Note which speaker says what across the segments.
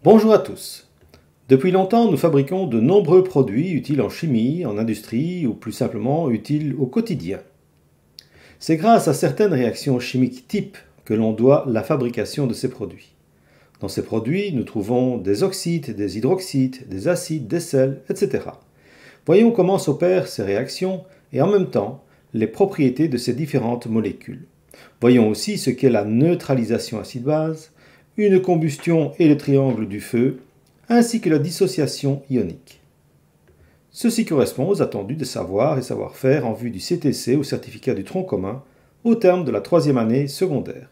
Speaker 1: Bonjour à tous. Depuis longtemps, nous fabriquons de nombreux produits utiles en chimie, en industrie ou plus simplement utiles au quotidien. C'est grâce à certaines réactions chimiques types que l'on doit la fabrication de ces produits. Dans ces produits, nous trouvons des oxydes, des hydroxydes, des acides, des sels, etc. Voyons comment s'opèrent ces réactions et en même temps les propriétés de ces différentes molécules. Voyons aussi ce qu'est la neutralisation acide-base, une combustion et le triangle du feu, ainsi que la dissociation ionique. Ceci correspond aux attendus de savoir et savoir-faire en vue du CTC ou certificat du tronc commun au terme de la 3e année secondaire.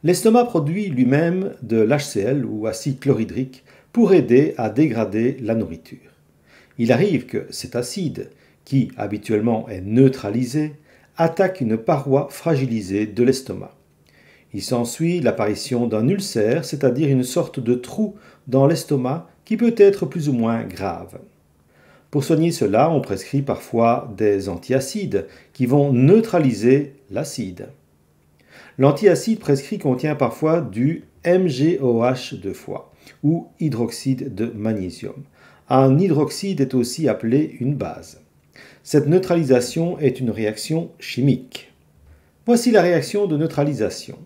Speaker 1: L'estomac produit lui-même de l'HCl ou acide chlorhydrique pour aider à dégrader la nourriture. Il arrive que cet acide, qui habituellement est neutralisé, attaque une paroi fragilisée de l'estomac. Il s'ensuit l'apparition d'un ulcère, c'est-à-dire une sorte de trou dans l'estomac qui peut être plus ou moins grave. Pour soigner cela, on prescrit parfois des antiacides qui vont neutraliser l'acide. L'antiacide prescrit contient parfois du MgOH ou hydroxyde de magnésium. Un hydroxyde est aussi appelé une base. Cette neutralisation est une réaction chimique. Voici la réaction de neutralisation.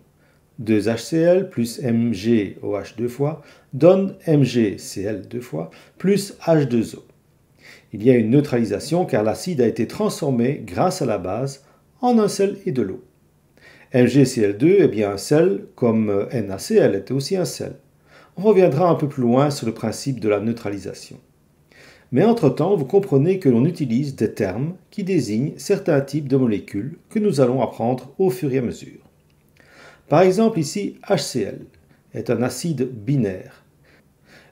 Speaker 1: 2HCl plus MgOH donne MgCl plus H2O. Il y a une neutralisation car l'acide a été transformé grâce à la base en un sel et de l'eau. MgCl2 est bien un sel comme NaCl est aussi un sel. On reviendra un peu plus loin sur le principe de la neutralisation. Mais entre-temps, vous comprenez que l'on utilise des termes qui désignent certains types de molécules que nous allons apprendre au fur et à mesure. Par exemple, ici, HCl est un acide binaire.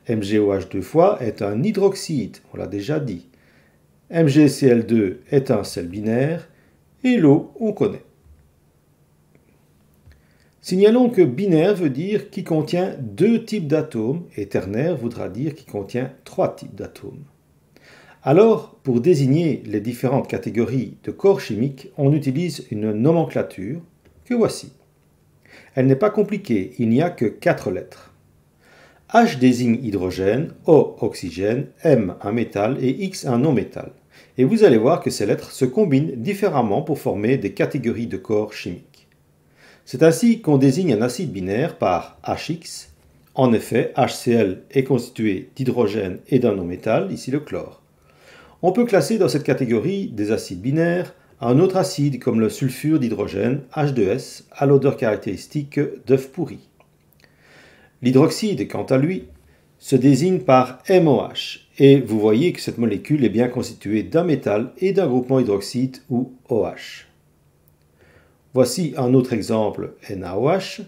Speaker 1: MgOH est un hydroxyde, on l'a déjà dit. MgCl2 est un sel binaire et l'eau, on connaît. Signalons que binaire veut dire qui contient 2 types d'atomes et ternaire voudra dire qui contient 3 types d'atomes. Alors, pour désigner les différentes catégories de corps chimiques, on utilise une nomenclature que voici. Elle n'est pas compliquée, il n'y a que 4 lettres. H désigne hydrogène, O oxygène, M un métal et X un non-métal. Et vous allez voir que ces lettres se combinent différemment pour former des catégories de corps chimiques. C'est ainsi qu'on désigne un acide binaire par HX. En effet, HCl est constitué d'hydrogène et d'un non-métal, ici le chlore. On peut classer dans cette catégorie des acides binaires un autre acide comme le sulfure d'hydrogène, H2S, à l'odeur caractéristique d'œuf pourri. L'hydroxyde, quant à lui, se désigne par MOH, et vous voyez que cette molécule est bien constituée d'un métal et d'un groupement hydroxyde ou OH. Voici un autre exemple NaOH,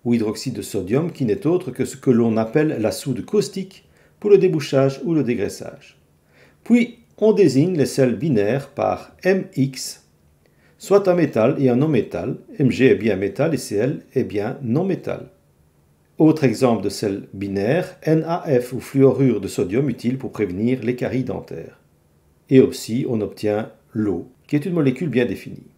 Speaker 1: ou hydroxyde de sodium, qui n'est autre que ce que l'on appelle la soude caustique pour le débouchage ou le dégraissage. Puis, on désigne les sels binaires par MX, soit un métal et un non-métal. Mg est bien métal et Cl est bien non-métal. Autre exemple de sel binaire, NaF ou fluorure de sodium utile pour prévenir les caries dentaires. Et aussi, on obtient l'eau, qui est une molécule bien définie.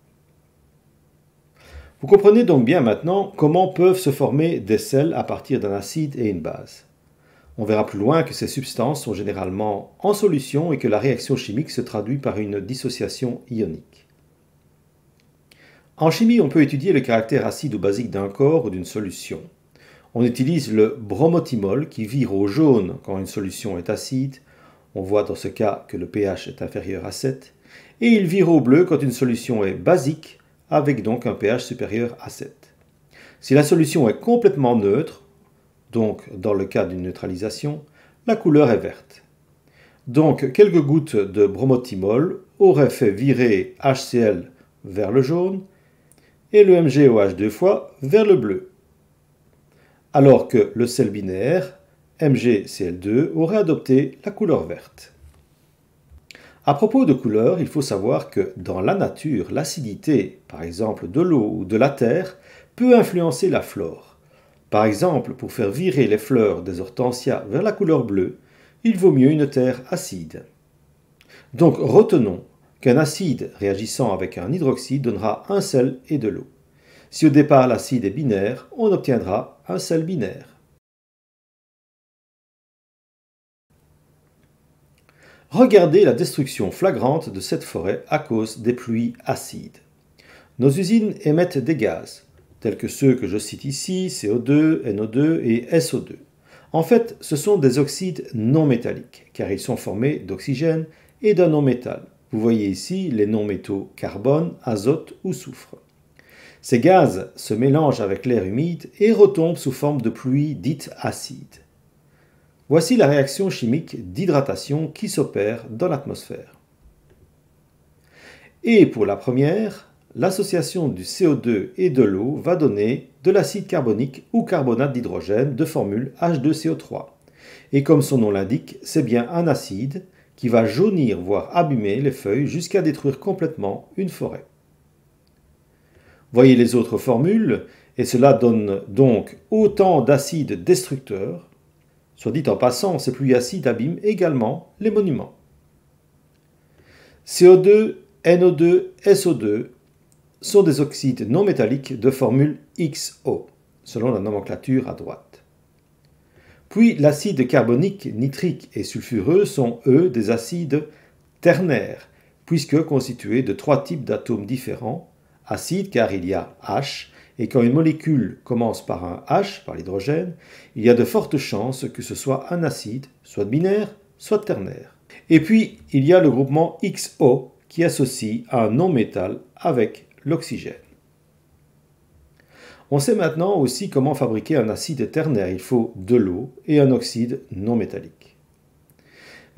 Speaker 1: Vous comprenez donc bien maintenant comment peuvent se former des sels à partir d'un acide et une base. On verra plus loin que ces substances sont généralement en solution et que la réaction chimique se traduit par une dissociation ionique. En chimie, on peut étudier le caractère acide ou basique d'un corps ou d'une solution. On utilise le bromothymol qui vire au jaune quand une solution est acide. On voit dans ce cas que le pH est inférieur à 7. Et il vire au bleu quand une solution est basique, avec donc un pH supérieur à 7. Si la solution est complètement neutre, donc dans le cas d'une neutralisation, la couleur est verte. Donc quelques gouttes de bromothymol auraient fait virer HCl vers le jaune et le MgOH vers le bleu. Alors que le sel binaire, MgCl2, aurait adopté la couleur verte. À propos de couleur, il faut savoir que dans la nature, l'acidité, par exemple de l'eau ou de la terre, peut influencer la flore. Par exemple, pour faire virer les fleurs des hortensias vers la couleur bleue, il vaut mieux une terre acide. Donc retenons qu'un acide réagissant avec un hydroxyde donnera un sel et de l'eau. Si au départ l'acide est binaire, on obtiendra un sel binaire. Regardez la destruction flagrante de cette forêt à cause des pluies acides. Nos usines émettent des gaz, tels que ceux que je cite ici, CO2, NO2 et SO2. En fait, ce sont des oxydes non métalliques, car ils sont formés d'oxygène et d'un non-métal. Vous voyez ici les non-métaux carbone, azote ou soufre. Ces gaz se mélangent avec l'air humide et retombent sous forme de pluie dite acide. Voici la réaction chimique d'hydratation qui s'opère dans l'atmosphère. Et pour la première, l'association du CO2 et de l'eau va donner de l'acide carbonique ou carbonate d'hydrogène de formule H2CO3. Et comme son nom l'indique, c'est bien un acide qui va jaunir voire abîmer les feuilles jusqu'à détruire complètement une forêt. Voyez les autres formules, et cela donne donc autant d'acides destructeurs. Soit dit en passant, ces pluies acides abîment également les monuments. CO2, NO2, SO2 sont des oxydes non métalliques de formule XO, selon la nomenclature à droite. Puis l'acide carbonique, nitrique et sulfureux sont, eux, des acides ternaires, puisque constitués de 3 types d'atomes différents, acide car il y a H, et quand une molécule commence par un H, par l'hydrogène, il y a de fortes chances que ce soit un acide, soit binaire, soit ternaire. Et puis, il y a le groupement XO qui associe un non-métal avec l'oxygène. On sait maintenant aussi comment fabriquer un acide ternaire. Il faut de l'eau et un oxyde non métallique.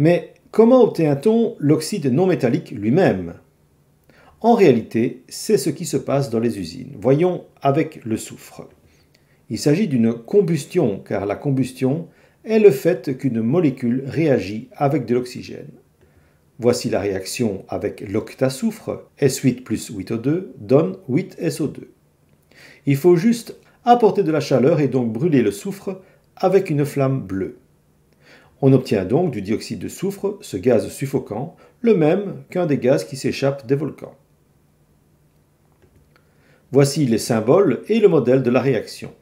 Speaker 1: Mais comment obtient-on l'oxyde non métallique lui-même ? En réalité, c'est ce qui se passe dans les usines. Voyons avec le soufre. Il s'agit d'une combustion, car la combustion est le fait qu'une molécule réagit avec de l'oxygène. Voici la réaction avec l'octasoufre, S8 plus 8O2 donne 8SO2. Il faut juste apporter de la chaleur et donc brûler le soufre avec une flamme bleue. On obtient donc du dioxyde de soufre, ce gaz suffocant, le même qu'un des gaz qui s'échappent des volcans. Voici les symboles et le modèle de la réaction.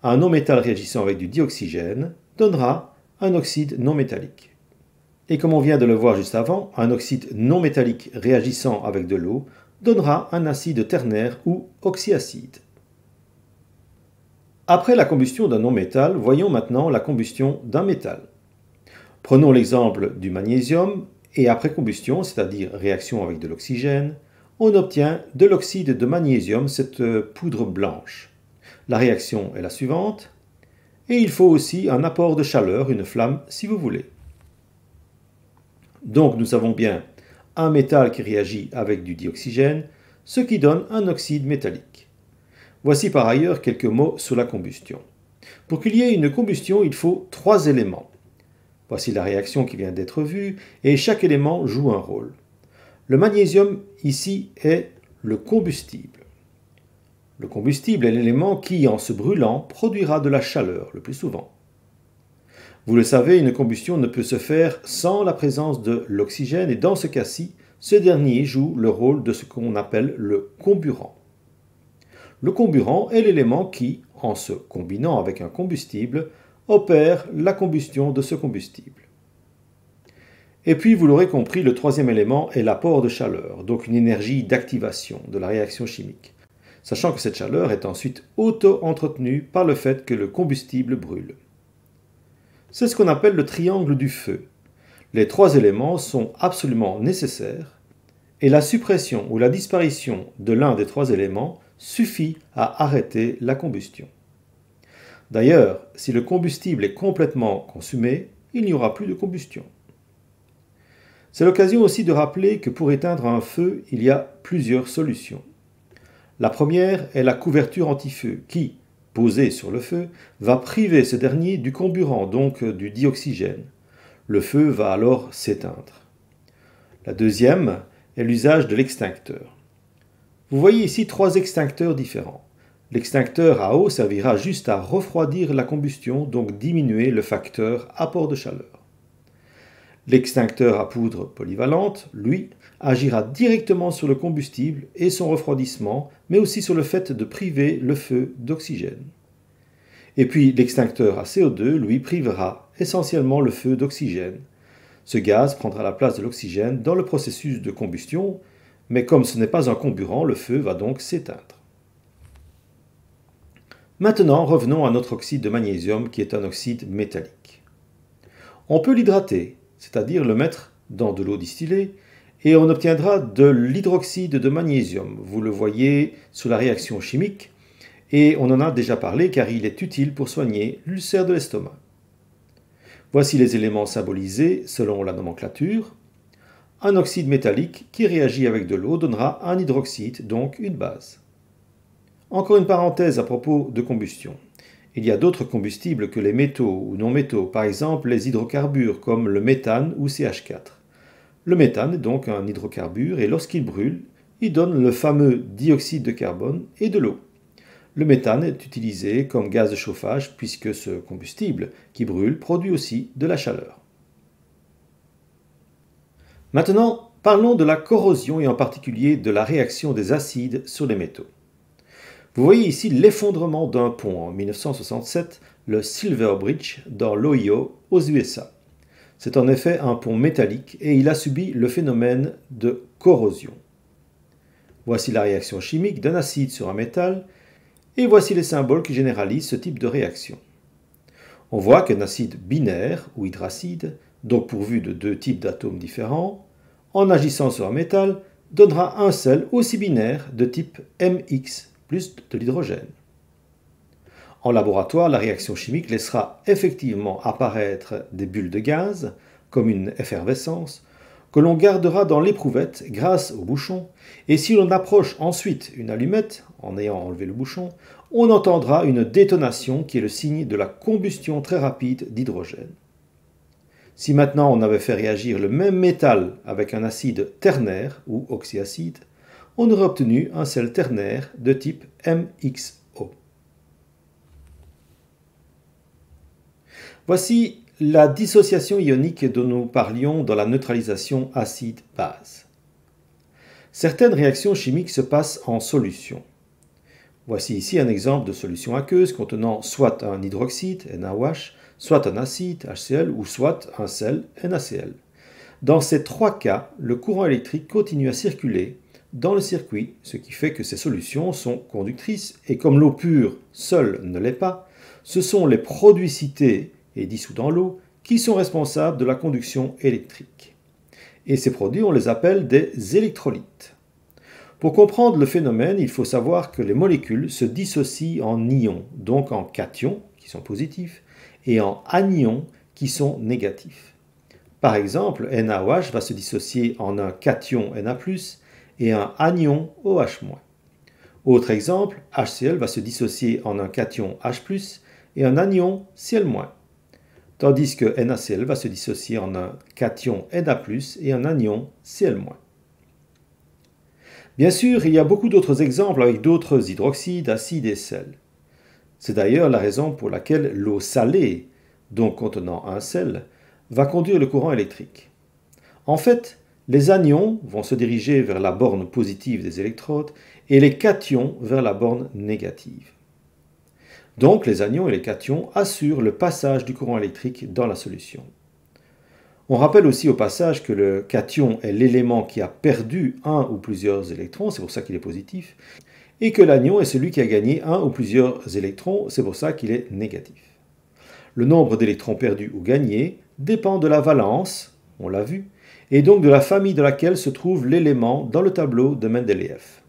Speaker 1: Un non-métal réagissant avec du dioxygène donnera un oxyde non métallique. Et comme on vient de le voir juste avant, un oxyde non métallique réagissant avec de l'eau donnera un acide ternaire ou oxyacide. Après la combustion d'un non-métal, voyons maintenant la combustion d'un métal. Prenons l'exemple du magnésium et après combustion, c'est-à-dire réaction avec de l'oxygène, on obtient de l'oxyde de magnésium, cette poudre blanche. La réaction est la suivante, et il faut aussi un apport de chaleur, une flamme si vous voulez. Donc nous avons bien un métal qui réagit avec du dioxygène, ce qui donne un oxyde métallique. Voici par ailleurs quelques mots sur la combustion. Pour qu'il y ait une combustion, il faut 3 éléments. Voici la réaction qui vient d'être vue, et chaque élément joue un rôle. Le magnésium, ici, est le combustible. Le combustible est l'élément qui, en se brûlant, produira de la chaleur, le plus souvent. Vous le savez, une combustion ne peut se faire sans la présence de l'oxygène, et dans ce cas-ci, ce dernier joue le rôle de ce qu'on appelle le comburant. Le comburant est l'élément qui, en se combinant avec un combustible, opère la combustion de ce combustible. Et puis, vous l'aurez compris, le troisième élément est l'apport de chaleur, donc une énergie d'activation de la réaction chimique, sachant que cette chaleur est ensuite auto-entretenue par le fait que le combustible brûle. C'est ce qu'on appelle le triangle du feu. Les 3 éléments sont absolument nécessaires, et la suppression ou la disparition de l'un des 3 éléments suffit à arrêter la combustion. D'ailleurs, si le combustible est complètement consumé, il n'y aura plus de combustion. C'est l'occasion aussi de rappeler que pour éteindre un feu, il y a plusieurs solutions. La première est la couverture anti-feu qui, posée sur le feu, va priver ce dernier du comburant, donc du dioxygène. Le feu va alors s'éteindre. La deuxième est l'usage de l'extincteur. Vous voyez ici 3 extincteurs différents. L'extincteur à eau servira juste à refroidir la combustion, donc diminuer le facteur apport de chaleur. L'extincteur à poudre polyvalente, lui, agira directement sur le combustible et son refroidissement, mais aussi sur le fait de priver le feu d'oxygène. Et puis l'extincteur à CO2, lui, privera essentiellement le feu d'oxygène. Ce gaz prendra la place de l'oxygène dans le processus de combustion, mais comme ce n'est pas un comburant, le feu va donc s'éteindre. Maintenant, revenons à notre oxyde de magnésium qui est un oxyde métallique. On peut l'hydrater, c'est-à-dire le mettre dans de l'eau distillée, et on obtiendra de l'hydroxyde de magnésium. Vous le voyez sous la réaction chimique, et on en a déjà parlé car il est utile pour soigner l'ulcère de l'estomac. Voici les éléments symbolisés selon la nomenclature. Un oxyde métallique qui réagit avec de l'eau donnera un hydroxyde, donc une base. Encore une parenthèse à propos de combustion. Il y a d'autres combustibles que les métaux ou non-métaux, par exemple les hydrocarbures comme le méthane ou CH4. Le méthane est donc un hydrocarbure et lorsqu'il brûle, il donne le fameux dioxyde de carbone et de l'eau. Le méthane est utilisé comme gaz de chauffage puisque ce combustible qui brûle produit aussi de la chaleur. Maintenant, parlons de la corrosion et en particulier de la réaction des acides sur les métaux. Vous voyez ici l'effondrement d'un pont en 1967, le Silver Bridge, dans l'Ohio, aux USA. C'est en effet un pont métallique et il a subi le phénomène de corrosion. Voici la réaction chimique d'un acide sur un métal et voici les symboles qui généralisent ce type de réaction. On voit qu'un acide binaire ou hydracide, donc pourvu de deux types d'atomes différents, en agissant sur un métal, donnera un sel aussi binaire de type MX plus de l'hydrogène. En laboratoire, la réaction chimique laissera effectivement apparaître des bulles de gaz, comme une effervescence, que l'on gardera dans l'éprouvette grâce au bouchon, et si l'on approche ensuite une allumette, en ayant enlevé le bouchon, on entendra une détonation qui est le signe de la combustion très rapide d'hydrogène. Si maintenant on avait fait réagir le même métal avec un acide ternaire ou oxyacide, on aurait obtenu un sel ternaire de type MXO. Voici la dissociation ionique dont nous parlions dans la neutralisation acide-base. Certaines réactions chimiques se passent en solution. Voici ici un exemple de solution aqueuse contenant soit un hydroxyde, NaOH, soit un acide, HCl, ou soit un sel, NaCl. Dans ces trois cas, le courant électrique continue à circuler dans le circuit, ce qui fait que ces solutions sont conductrices, et comme l'eau pure seule ne l'est pas, ce sont les produits cités et dissous dans l'eau qui sont responsables de la conduction électrique. Et ces produits, on les appelle des électrolytes. Pour comprendre le phénomène, il faut savoir que les molécules se dissocient en ions, donc en cations, qui sont positifs, et en anions, qui sont négatifs. Par exemple, NaOH va se dissocier en un cation Na+, et un anion OH-. Autre exemple, HCl va se dissocier en un cation H+, et un anion Cl-. Tandis que NaCl va se dissocier en un cation Na+, et un anion Cl-. Bien sûr, il y a beaucoup d'autres exemples avec d'autres hydroxydes, acides et sels. C'est d'ailleurs la raison pour laquelle l'eau salée, donc contenant un sel, va conduire le courant électrique. En fait, les anions vont se diriger vers la borne positive des électrodes et les cations vers la borne négative. Donc les anions et les cations assurent le passage du courant électrique dans la solution. On rappelle aussi au passage que le cation est l'élément qui a perdu un ou plusieurs électrons, c'est pour ça qu'il est positif, et que l'anion est celui qui a gagné un ou plusieurs électrons, c'est pour ça qu'il est négatif. Le nombre d'électrons perdus ou gagnés dépend de la valence, on l'a vu, et donc de la famille dans laquelle se trouve l'élément dans le tableau de Mendeleïev.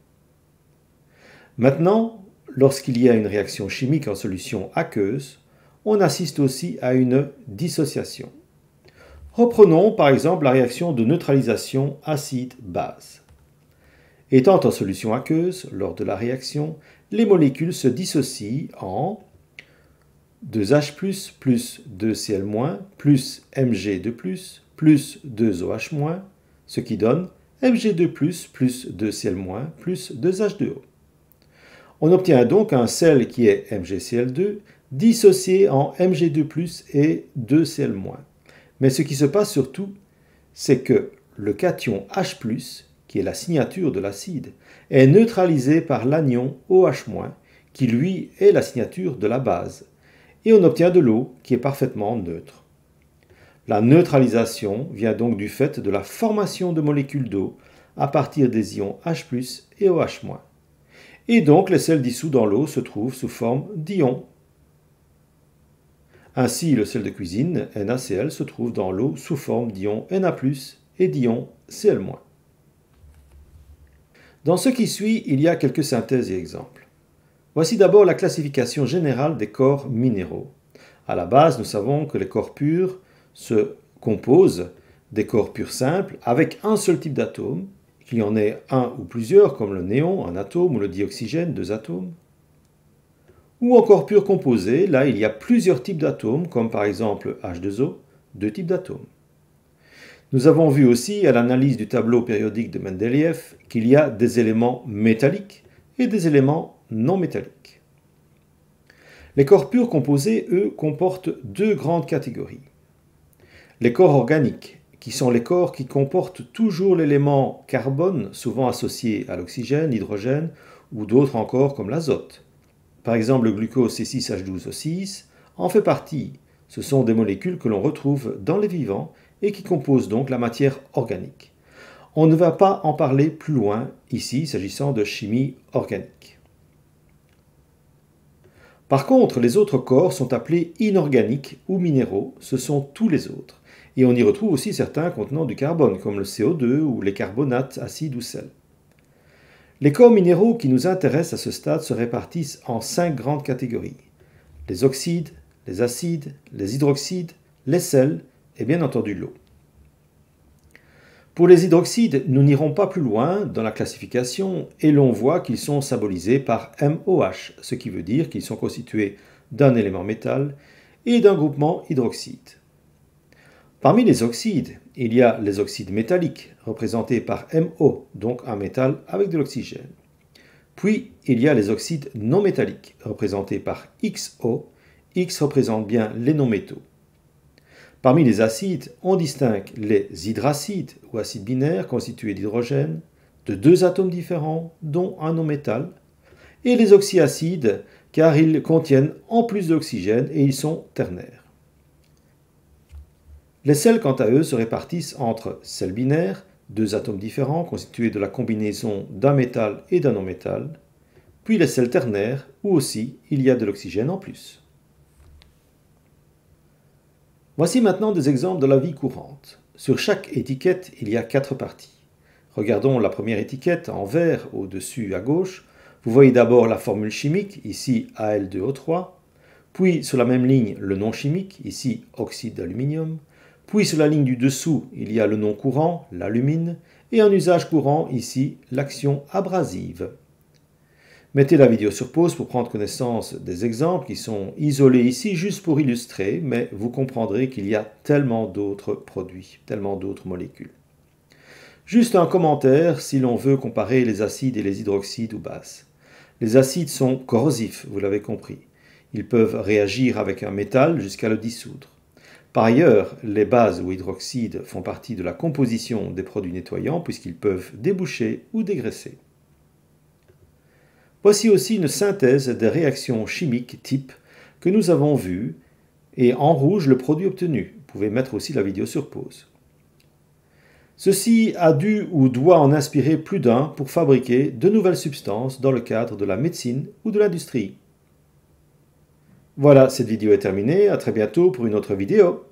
Speaker 1: Maintenant, lorsqu'il y a une réaction chimique en solution aqueuse, on assiste aussi à une dissociation. Reprenons par exemple la réaction de neutralisation acide-base. Étant en solution aqueuse, lors de la réaction, les molécules se dissocient en 2H+, plus 2Cl-, plus Mg2+, plus 2OH-, ce qui donne Mg2+, plus 2Cl-, plus 2H2O. On obtient donc un sel qui est MgCl2 dissocié en Mg2+, et 2Cl-. Mais ce qui se passe surtout, c'est que le cation H+, qui est la signature de l'acide, est neutralisé par l'anion OH-, qui lui est la signature de la base, et on obtient de l'eau qui est parfaitement neutre. La neutralisation vient donc du fait de la formation de molécules d'eau à partir des ions H+ et OH-. Et donc les sels dissous dans l'eau se trouvent sous forme d'ions. Ainsi, le sel de cuisine, NaCl, se trouve dans l'eau sous forme d'ions Na+, et d'ions Cl-. Dans ce qui suit, il y a quelques synthèses et exemples. Voici d'abord la classification générale des corps minéraux. À la base, nous savons que les corps purs se composent des corps purs simples avec un seul type d'atome, qu'il y en ait un ou plusieurs, comme le néon, un atome, ou le dioxygène, 2 atomes. Ou en corps purs composés, là il y a plusieurs types d'atomes, comme par exemple H2O, 2 types d'atomes. Nous avons vu aussi à l'analyse du tableau périodique de Mendeleïev qu'il y a des éléments métalliques et des éléments non métalliques. Les corps purs composés, eux, comportent 2 grandes catégories. Les corps organiques, qui sont les corps qui comportent toujours l'élément carbone, souvent associé à l'oxygène, l'hydrogène, ou d'autres encore comme l'azote. Par exemple, le glucose C6H12O6 en fait partie. Ce sont des molécules que l'on retrouve dans les vivants et qui composent donc la matière organique. On ne va pas en parler plus loin ici, s'agissant de chimie organique. Par contre, les autres corps sont appelés inorganiques ou minéraux, ce sont tous les autres. Et on y retrouve aussi certains contenant du carbone, comme le CO2 ou les carbonates, acides ou sels. Les corps minéraux qui nous intéressent à ce stade se répartissent en 5 grandes catégories. Les oxydes, les acides, les hydroxydes, les sels et bien entendu l'eau. Pour les hydroxydes, nous n'irons pas plus loin dans la classification et l'on voit qu'ils sont symbolisés par MOH, ce qui veut dire qu'ils sont constitués d'un élément métal et d'un groupement hydroxyde. Parmi les oxydes, il y a les oxydes métalliques, représentés par MO, donc un métal avec de l'oxygène. Puis, il y a les oxydes non métalliques, représentés par XO. X représente bien les non-métaux. Parmi les acides, on distingue les hydracides ou acides binaires constitués d'hydrogène, de 2 atomes différents, dont un non-métal, et les oxyacides, car ils contiennent en plus d'oxygène et ils sont ternaires. Les sels, quant à eux, se répartissent entre sels binaires, 2 atomes différents constitués de la combinaison d'un métal et d'un non-métal, puis les sels ternaires, où aussi il y a de l'oxygène en plus. Voici maintenant des exemples de la vie courante. Sur chaque étiquette, il y a 4 parties. Regardons la première étiquette en vert au-dessus à gauche. Vous voyez d'abord la formule chimique, ici Al2O3, puis sur la même ligne le nom chimique, ici oxyde d'aluminium, puis sur la ligne du dessous, il y a le nom courant, l'alumine, et en usage courant, ici, l'action abrasive. Mettez la vidéo sur pause pour prendre connaissance des exemples qui sont isolés ici juste pour illustrer, mais vous comprendrez qu'il y a tellement d'autres produits, tellement d'autres molécules. Juste un commentaire si l'on veut comparer les acides et les hydroxydes ou bases. Les acides sont corrosifs, vous l'avez compris. Ils peuvent réagir avec un métal jusqu'à le dissoudre. Par ailleurs, les bases ou hydroxydes font partie de la composition des produits nettoyants puisqu'ils peuvent déboucher ou dégraisser. Voici aussi une synthèse des réactions chimiques type que nous avons vues et en rouge le produit obtenu. Vous pouvez mettre aussi la vidéo sur pause. Ceci a dû ou doit en inspirer plus d'un pour fabriquer de nouvelles substances dans le cadre de la médecine ou de l'industrie. Voilà, cette vidéo est terminée. À très bientôt pour une autre vidéo.